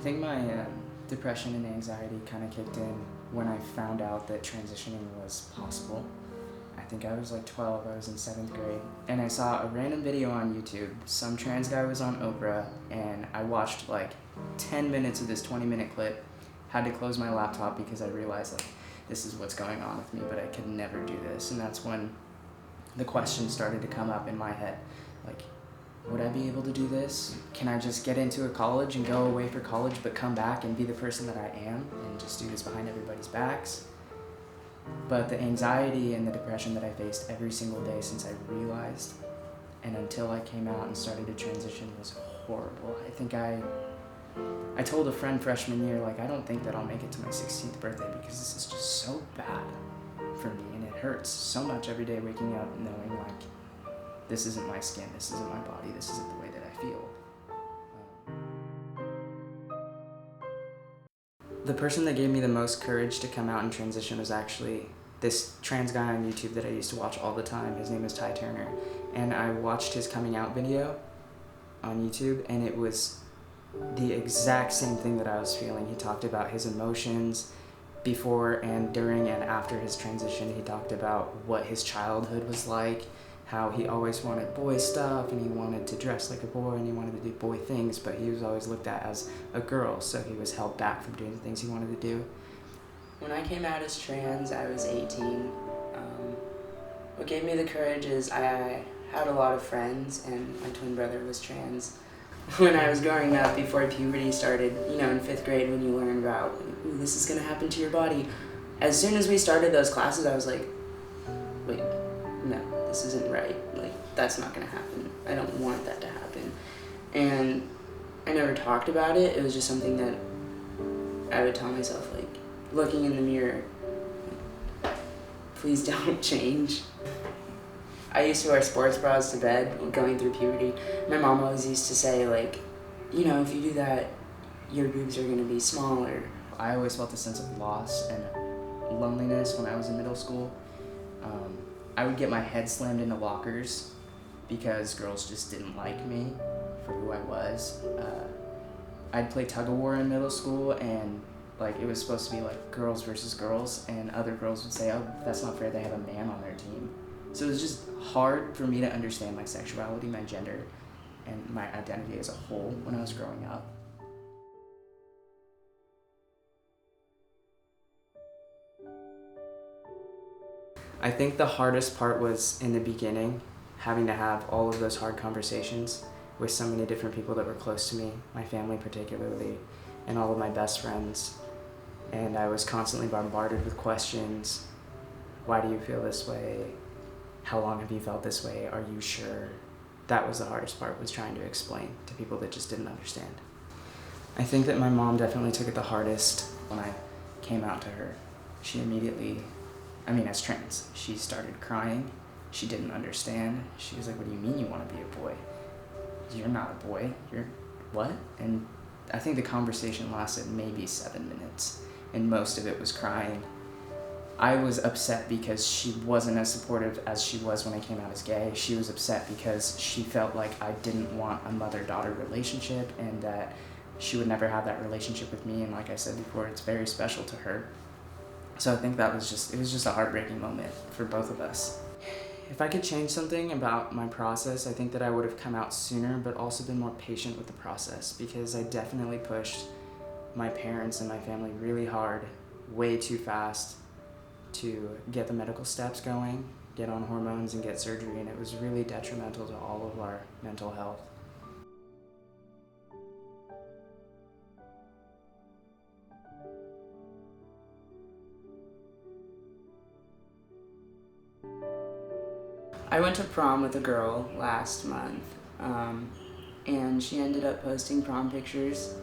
think my depression and anxiety kind of kicked in when I found out that transitioning was possible. I think I was like 12, I was in 7th grade, and I saw a random video on YouTube. Some trans guy was on Oprah, and I watched like 10 minutes of this 20-minute clip, had to close my laptop because I realized like, this is what's going on with me, but I could never do this. And that's when the question started to come up in my head, like, would I be able to do this? Can I just get into a college and go away for college but come back and be the person that I am and just do this behind everybody's backs? But the anxiety and the depression that I faced every single day since I realized and until I came out and started to transition was horrible. I think I told a friend freshman year, like, I don't think that I'll make it to my 16th birthday because this is just so bad for me and it hurts so much every day waking up knowing like, this isn't my skin, this isn't my body, this isn't the way that I feel. The person that gave me the most courage to come out and transition was actually this trans guy on YouTube that I used to watch all the time. His name is Ty Turner. And I watched his coming out video on YouTube, and it was the exact same thing that I was feeling. He talked about his emotions before and during and after his transition. He talked about what his childhood was like, how he always wanted boy stuff and he wanted to dress like a boy and he wanted to do boy things, but he was always looked at as a girl, so he was held back from doing the things he wanted to do. When I came out as trans, I was 18. What gave me the courage is I had a lot of friends, and my twin brother was trans. When I was growing up, before puberty started, you know, in 5th grade when you learn about, ooh, this is gonna happen to your body. As soon as we started those classes, I was like, wait, no, this isn't right. Like, that's not gonna happen. I don't want that to happen. And I never talked about it. It was just something that I would tell myself, like, looking in the mirror, please don't change. I used to wear sports bras to bed going through puberty. My mom always used to say, like, you know, if you do that, your boobs are gonna be smaller. I always felt a sense of loss and loneliness when I was in middle school. I would get my head slammed into lockers because girls just didn't like me for who I was. I'd play tug-of-war in middle school, and like it was supposed to be like girls versus girls, and other girls would say, oh, that's not fair, they have a man on their team. So it was just hard for me to understand my sexuality, my gender, and my identity as a whole when I was growing up. I think the hardest part was in the beginning, having to have all of those hard conversations with so many different people that were close to me, my family particularly, and all of my best friends. And I was constantly bombarded with questions. Why do you feel this way? How long have you felt this way? Are you sure? That was the hardest part, was trying to explain to people that just didn't understand. I think that my mom definitely took it the hardest when I came out to her. She immediately, as trans, she started crying. She didn't understand. She was like, what do you mean you want to be a boy? You're not a boy. You're what? And I think the conversation lasted maybe 7 minutes, and most of it was crying. I was upset because she wasn't as supportive as she was when I came out as gay. She was upset because she felt like I didn't want a mother-daughter relationship and that she would never have that relationship with me. And like I said before, it's very special to her. So I think it was just a heartbreaking moment for both of us. If I could change something about my process, I think that I would have come out sooner, but also been more patient with the process, because I definitely pushed my parents and my family really hard, way too fast, to get the medical steps going, get on hormones and get surgery, and it was really detrimental to all of our mental health. I went to prom with a girl last month, and she ended up posting prom pictures,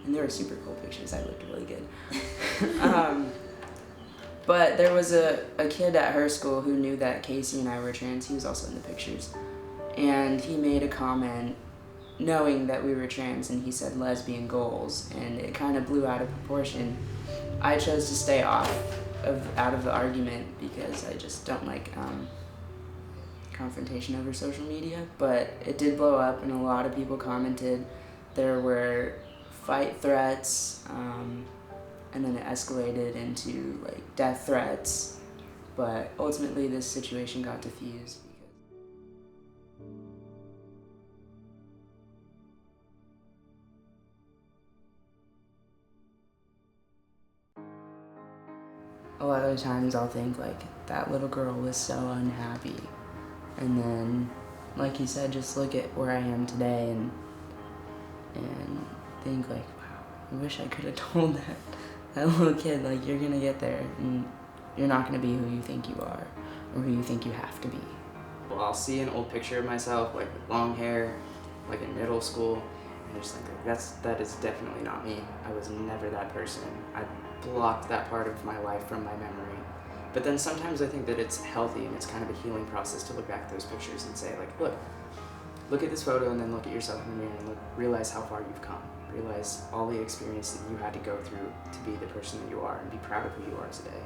and they were super cool pictures. I looked really good. But there was a kid at her school who knew that Kasey and I were trans. He was also in the pictures. And he made a comment knowing that we were trans, and he said lesbian goals, and it kind of blew out of proportion. I chose to stay out of the argument because I just don't like confrontation over social media, but it did blow up and a lot of people commented. There were fight threats, and then it escalated into like death threats. But ultimately, this situation got diffused because a lot of the times I'll think like that little girl was so unhappy, and then, like you said, just look at where I am today and think like, wow, I wish I could have told that little kid, like, you're gonna get there and you're not gonna be who you think you are or who you think you have to be. Well, I'll see an old picture of myself, like with long hair, like in middle school, and I just think like, that is definitely not me. I was never that person. I blocked that part of my life from my memory. But then sometimes I think that it's healthy and it's kind of a healing process to look back at those pictures and say like, look at this photo and then look at yourself in the mirror and realize how far you've come. Realize all the experience that you had to go through to be the person that you are and be proud of who you are today.